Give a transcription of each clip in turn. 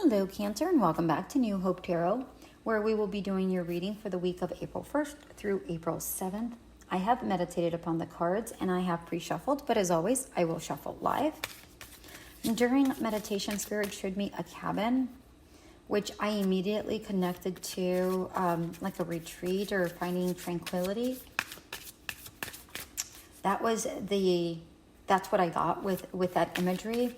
Hello, Cancer, and welcome back to New Hope Tarot, where we will be doing your reading for the week of April 1st through April 7th. I have meditated upon the cards and I have pre-shuffled, but as always, I will shuffle live. During meditation, Spirit showed me a cabin, which I immediately connected to like a retreat or finding tranquility. That's what I got with that imagery.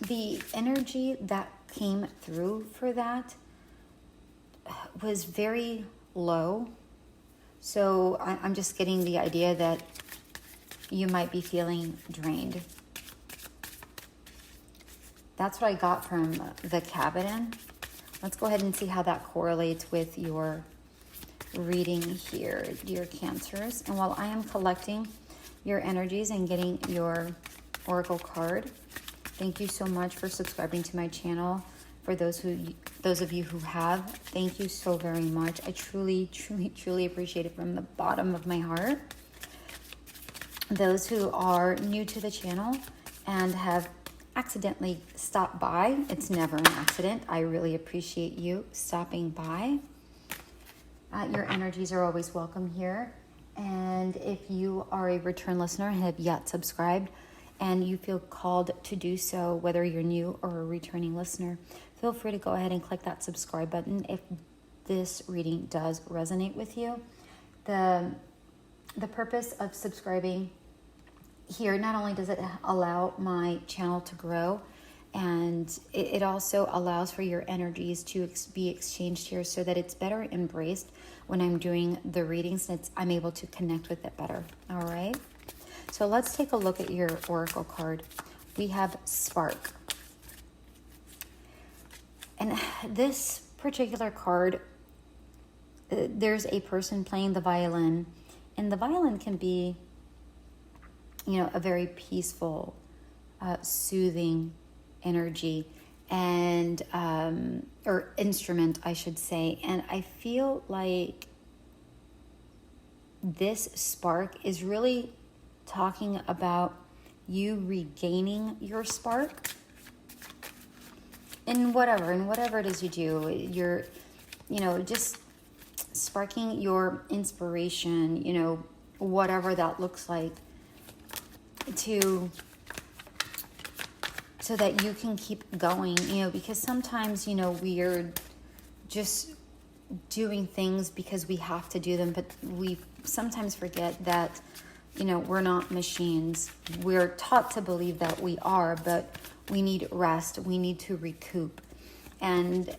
The energy that came through for that was very low. So I'm just getting the idea that you might be feeling drained. That's what I got from the cabin. Let's go ahead and see how that correlates with your reading here, dear Cancers. And while I am collecting your energies and getting your oracle card, thank you so much for subscribing to my channel. For those of you who have, thank you so very much. I truly, truly, truly appreciate it from the bottom of my heart. Those who are new to the channel and have accidentally stopped by, it's never an accident. I really appreciate you stopping by. Your energies are always welcome here. And if you are a return listener and have yet subscribed, and you feel called to do so, whether you're new or a returning listener, feel free to go ahead and click that subscribe button if this reading does resonate with you. The purpose of subscribing here, not only does it allow my channel to grow, and it also allows for your energies to be exchanged here so that it's better embraced when I'm doing the readings, and I'm able to connect with it better. All right? So let's take a look at your oracle card. We have Spark. And this particular card, there's a person playing the violin. And the violin can be, a very peaceful, soothing energy and or instrument, I should say. And I feel like this spark is really talking about you regaining your spark in whatever it is you do. You're, just sparking your inspiration, whatever that looks like, so that you can keep going, because sometimes, we're just doing things because we have to do them, but we sometimes forget that we're not machines. We're taught to believe that we are, but we need rest. We need to recoup. And,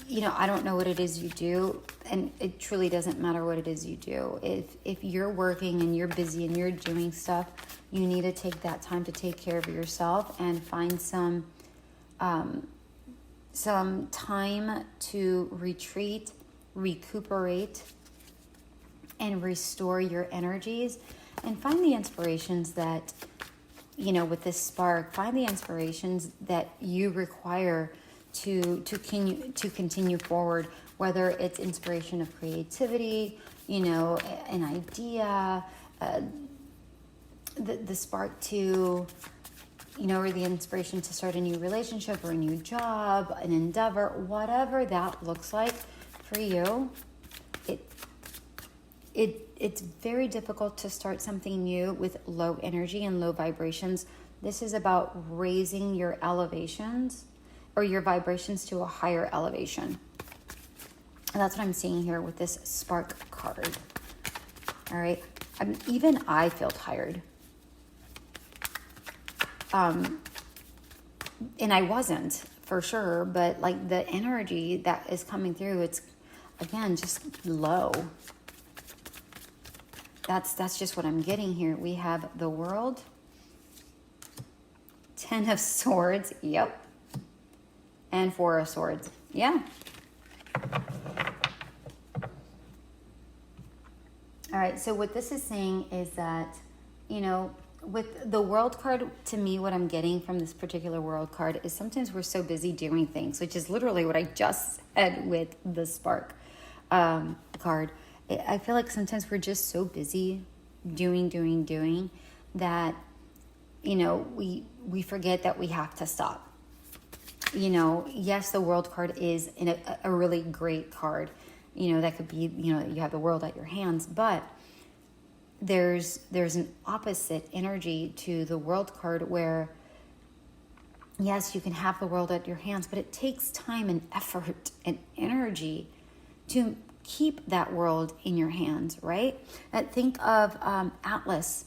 I don't know what it is you do, and it truly doesn't matter what it is you do. If you're working and you're busy and you're doing stuff, you need to take that time to take care of yourself and find some time to retreat, recuperate, and restore your energies, and find the inspirations that, with this spark, find the inspirations that you require to continue forward, whether it's inspiration of creativity, an idea, the spark to, or the inspiration to start a new relationship or a new job, an endeavor, whatever that looks like for you. It's very difficult to start something new with low energy and low vibrations. This is about raising your elevations or your vibrations to a higher elevation. And that's what I'm seeing here with this spark card. All right. Even I feel tired. And I wasn't for sure, but like the energy that is coming through, it's again, just low. That's just what I'm getting here. We have the World, 10 of Swords, yep, and 4 of Swords, yeah. All right, so what this is saying is that, with the World card, to me, what I'm getting from this particular World card is sometimes we're so busy doing things, which is literally what I just said with the Spark card. I feel like sometimes we're just so busy doing that we forget that we have to stop. Yes, the World card is a really great card. That could be, you have the world at your hands, but there's an opposite energy to the World card where, yes, you can have the world at your hands, but it takes time and effort and energy to keep that world in your hands, right? Think of Atlas,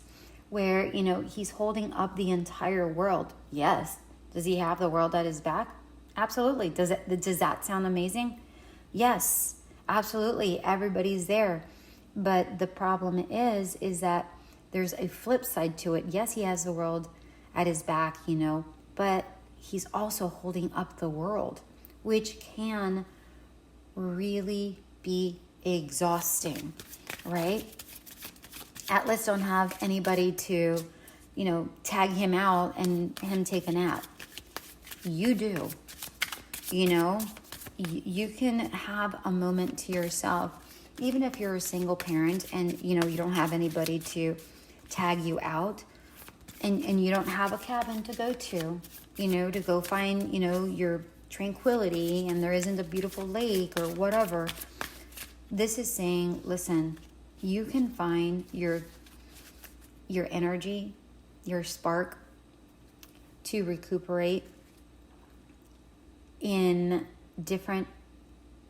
where, he's holding up the entire world. Yes. Does he have the world at his back? Absolutely. Does that sound amazing? Yes, absolutely. Everybody's there. But the problem is that there's a flip side to it. Yes, he has the world at his back, but he's also holding up the world, which can really be exhausting, right? Atlas don't have anybody to, tag him out and him take a nap. You do. You can have a moment to yourself, even if you're a single parent and, you don't have anybody to tag you out, and you don't have a cabin to go to go find, your tranquility, and there isn't a beautiful lake or whatever. This is saying, listen, you can find your energy, your spark to recuperate in different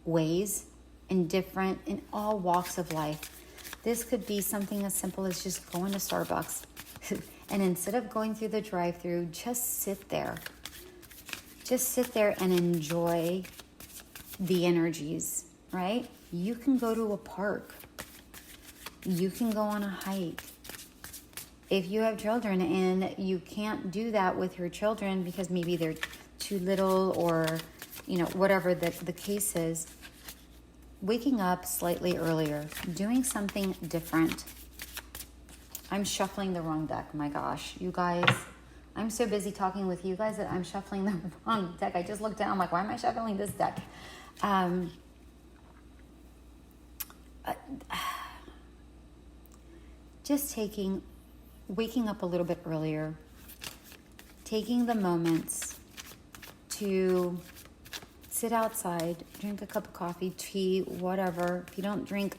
ways, in all walks of life. This could be something as simple as just going to Starbucks and instead of going through the drive-thru, just sit there and enjoy the energies, right? You can go to a park. You can go on a hike. If you have children and you can't do that with your children because maybe they're too little or, whatever the case is, waking up slightly earlier, doing something different. I'm shuffling the wrong deck. My gosh, you guys, I'm so busy talking with you guys that I'm shuffling the wrong deck. I just looked down, I'm like, why am I shuffling this deck? Just waking up a little bit earlier, taking the moments to sit outside, drink a cup of coffee, tea, whatever. If you don't drink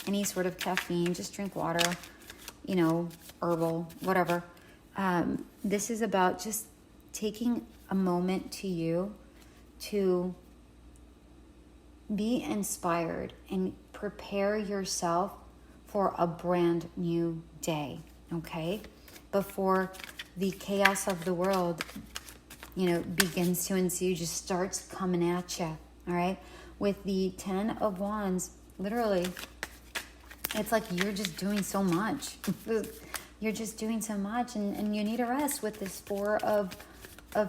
any sort of caffeine, just drink water, herbal, whatever. This is about just taking a moment to be inspired and prepare yourself for a brand new day, okay? Before the chaos of the world, begins to ensue, just starts coming at you, all right? With the 10 of Wands, literally, it's like you're just doing so much. You're just doing so much, and you need a rest with this 4 of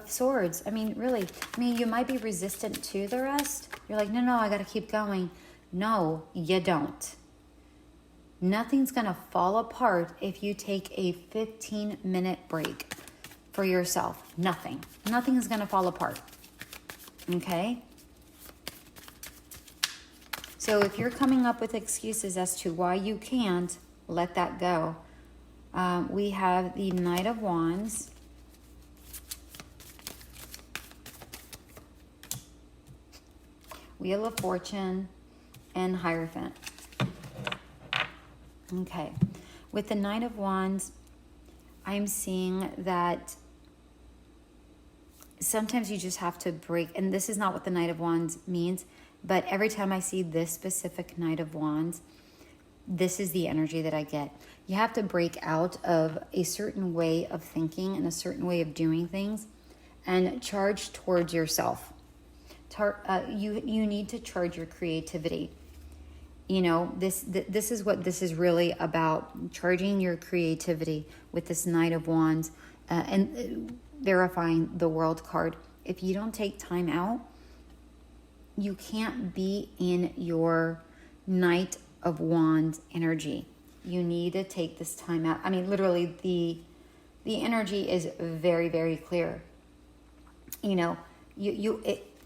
Swords. Really, you might be resistant to the rest. You're like, no, I got to keep going. No, you don't. Nothing's going to fall apart if you take a 15-minute break for yourself. Nothing is going to fall apart. Okay? So if you're coming up with excuses as to why you can't, let that go. We have the Knight of Wands. Wheel of Fortune and Hierophant. Okay. With the Knight of Wands, I'm seeing that sometimes you just have to break, and this is not what the Knight of Wands means, but every time I see this specific Knight of Wands, this is the energy that I get. You have to break out of a certain way of thinking and a certain way of doing things and charge towards yourself. You need to charge your creativity. This is what this is really about, charging your creativity with this Knight of Wands and verifying the World card. If you don't take time out, you can't be in your Knight of Wands energy. You need to take this time out. Literally, the energy is very, very clear.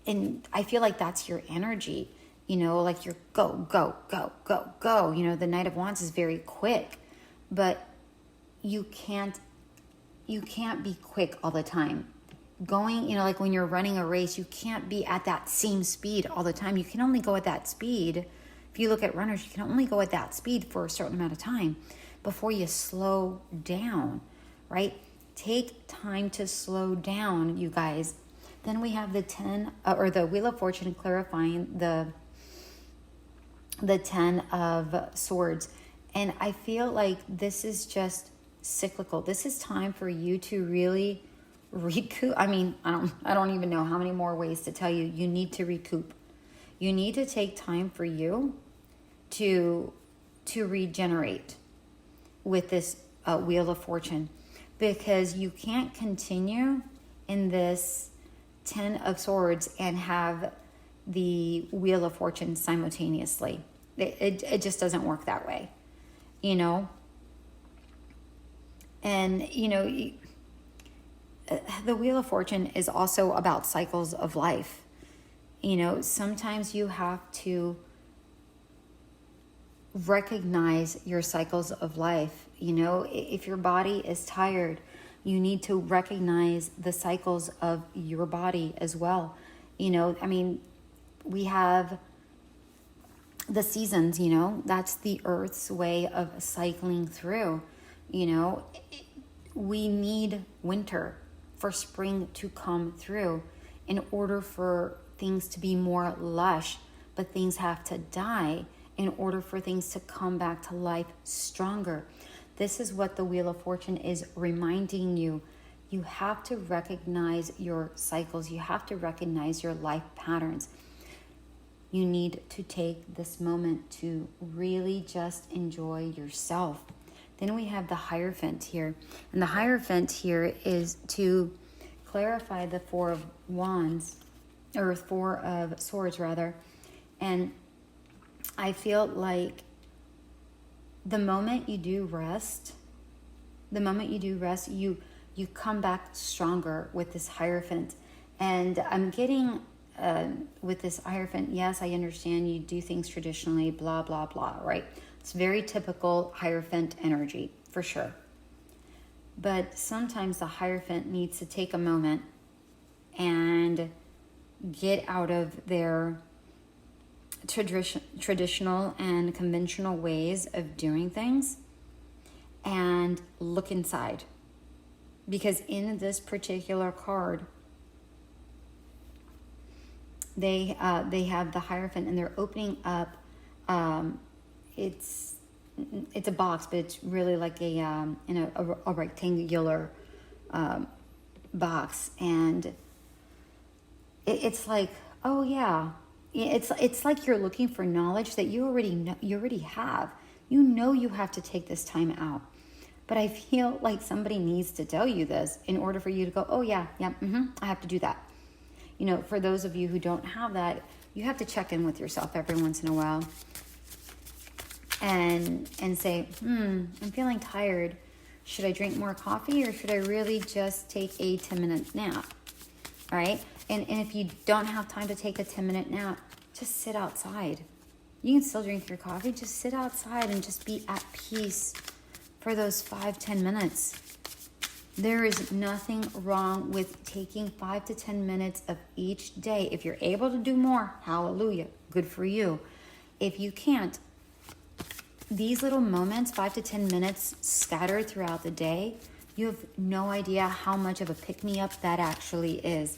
And I feel like that's your energy. Like you're go, go, go, go, go. The Knight of Wands is very quick, but you can't you can't be quick all the time. Going, like when you're running a race, you can't be at that same speed all the time. You can only go at that speed. If you look at runners, you can only go at that speed for a certain amount of time before you slow down, right? Take time to slow down, you guys. Then we have the 10 or the Wheel of Fortune clarifying the 10 of Swords. And I feel like this is just cyclical. This is time for you to really recoup. I mean, I don't even know how many more ways to tell you. You need to recoup. You need to take time for you to regenerate with this Wheel of Fortune, because you can't continue in this 10 of Swords and have the Wheel of Fortune simultaneously. It just doesn't work that way, And, the Wheel of Fortune is also about cycles of life. Sometimes you have to recognize your cycles of life. If your body is tired, you need to recognize the cycles of your body as well. We have the seasons, that's the Earth's way of cycling through. We need winter for spring to come through in order for things to be more lush, but things have to die in order for things to come back to life stronger. This is what the Wheel of Fortune is reminding you. You have to recognize your cycles. You have to recognize your life patterns. You need to take this moment to really just enjoy yourself. Then we have the Hierophant here. And the Hierophant here is to clarify the Four of Wands, or Four of Swords rather. And I feel like the moment you do rest, you come back stronger with this Hierophant. And I'm getting with this Hierophant, yes, I understand you do things traditionally, blah, blah, blah, right? It's very typical Hierophant energy, for sure. But sometimes the Hierophant needs to take a moment and get out of their traditional and conventional ways of doing things and look inside. Because in this particular card, they have the Hierophant, and they're opening up. It's a box, but it's really like a rectangular box, and it's like, oh yeah, it's like you're looking for knowledge that you already know, you already have. You have to take this time out. But I feel like somebody needs to tell you this in order for you to go, oh yeah, I have to do that. For those of you who don't have that, you have to check in with yourself every once in a while and say, I'm feeling tired. Should I drink more coffee, or should I really just take a 10-minute nap? All right? And if you don't have time to take a 10-minute nap, just sit outside. You can still drink your coffee. Just sit outside and just be at peace for those 5-10 minutes. There is nothing wrong with taking 5 to 10 minutes of each day. If you're able to do more, hallelujah, good for you. If you can't, these little moments, 5 to 10 minutes scattered throughout the day, you have no idea how much of a pick-me-up that actually is.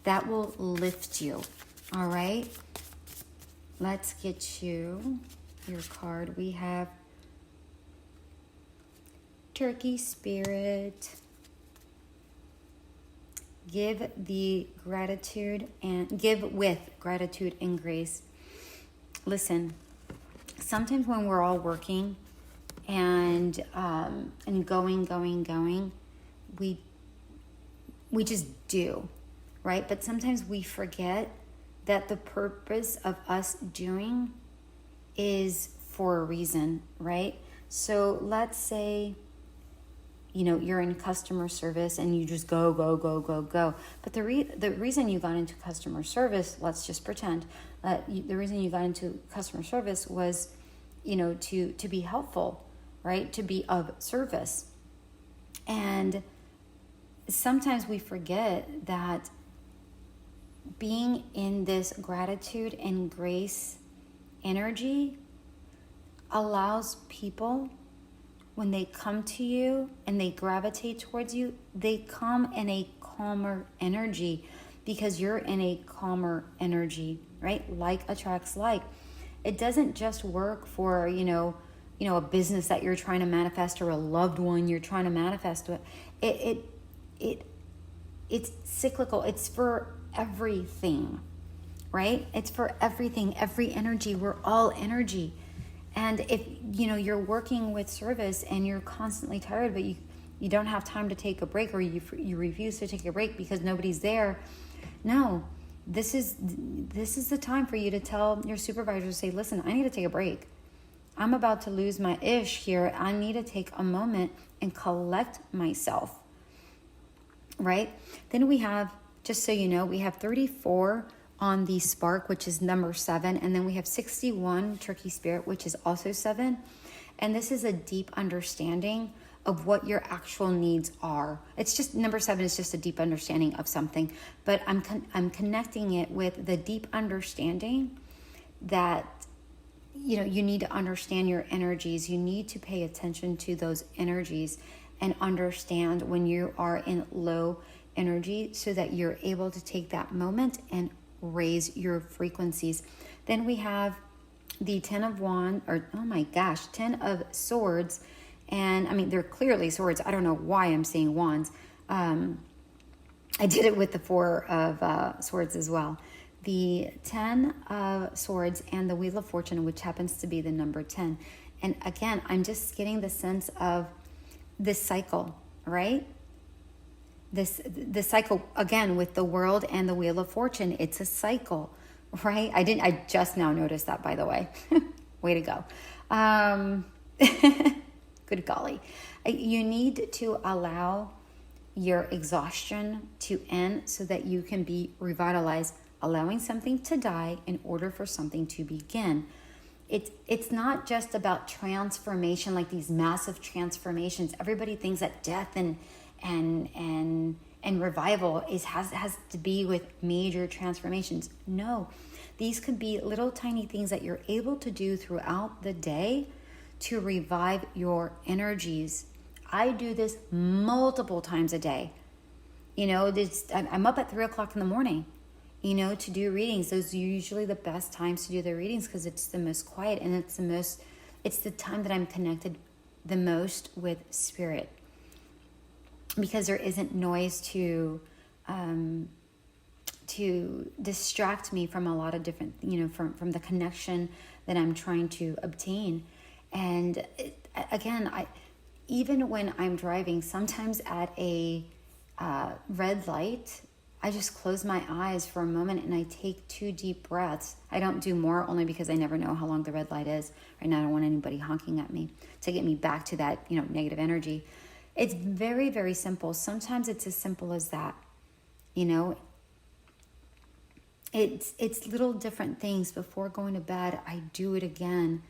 That will lift you, all right? Let's get you your card. We have Turkey Spirit. Give with gratitude and grace. Listen, sometimes when we're all working and going, we just do, right? But sometimes we forget that the purpose of us doing is for a reason, right? So let's say, you're in customer service and you just go. But the reason you got into customer service, let's just pretend, the reason you got into customer service was, to be helpful, right? To be of service. And sometimes we forget that being in this gratitude and grace energy allows people, when they come to you and they gravitate towards you, they come in a calmer energy because you're in a calmer energy, right? Like attracts like. It doesn't just work for, a business that you're trying to manifest or a loved one you're trying to manifest. It's cyclical. It's for everything, right? It's for everything, every energy. We're all energy. And if, you're working with service and you're constantly tired, but you don't have time to take a break, or you refuse to take a break because nobody's there. No, this is the time for you to tell your supervisor, say, listen, I need to take a break. I'm about to lose my ish here. I need to take a moment and collect myself, right? Then we have, just so you know, we have 34 on the spark, which is number 7. And then we have 61 turkey spirit, which is also 7. And this is a deep understanding of what your actual needs are. It's just, number 7 is just a deep understanding of something, but I'm connecting it with the deep understanding that, you need to understand your energies. You need to pay attention to those energies and understand when you are in low energy so that you're able to take that moment and raise your frequencies. Then we have the 10 of wands, or 10 of swords. And I mean, they're clearly swords. I don't know why I'm saying wands. I did it with the 4 of swords as well. The 10 of swords and the Wheel of Fortune, which happens to be the number 10. And again, I'm just getting the sense of this cycle, right? The cycle, again, with the World and the Wheel of Fortune, it's a cycle, right? I just now noticed that, by the way. Way to go. Good golly. You need to allow your exhaustion to end so that you can be revitalized, allowing something to die in order for something to begin. It's not just about transformation, like these massive transformations. Everybody thinks that death and revival has to be with major transformations. No, these could be little tiny things that you're able to do throughout the day to revive your energies. I do this multiple times a day. I'm up at 3 o'clock in the morning, to do readings. Those are usually the best times to do the readings because it's the most quiet and it's the time that I'm connected the most with spirit, because there isn't noise to distract me from a lot of different, from the connection that I'm trying to obtain. And again, even when I'm driving, sometimes at a red light, I just close my eyes for a moment and I take 2 deep breaths. I don't do more, only because I never know how long the red light is. Right now, I don't want anybody honking at me to get me back to that, negative energy. It's very, very simple. Sometimes it's as simple as that. It's little different things. Before going to bed, I do it again.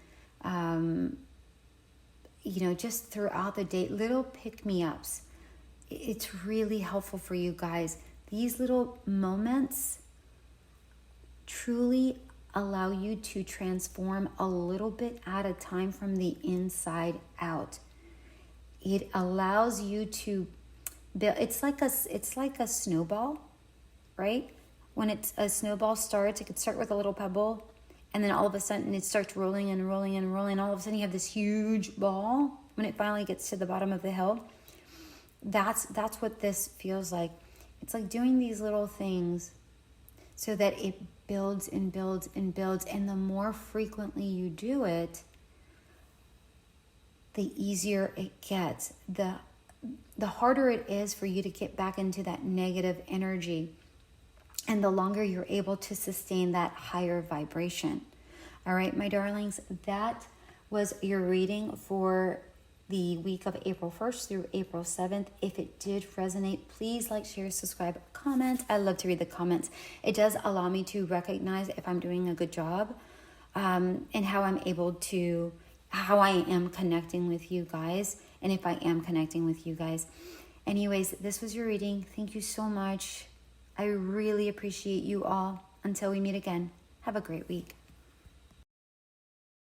Just throughout the day, little pick-me-ups. It's really helpful for you guys. These little moments truly allow you to transform a little bit at a time from the inside out. It allows you to build. It's like a snowball, right? When a snowball starts, it could start with a little pebble, and then all of a sudden it starts rolling and rolling and rolling. All of a sudden you have this huge ball when it finally gets to the bottom of the hill. That's what this feels like. It's like doing these little things so that it builds and builds and builds. And the more frequently you do it, the easier it gets. The harder it is for you to get back into that negative energy. And the longer you're able to sustain that higher vibration. All right, my darlings, that was your reading for the week of April 1st through April 7th. If it did resonate, please like, share, subscribe, comment. I love to read the comments. It does allow me to recognize if I'm doing a good job, and how I am connecting with you guys, and if I am connecting with you guys. Anyways, this was your reading. Thank you so much. I really appreciate you all. Until we meet again, have a great week.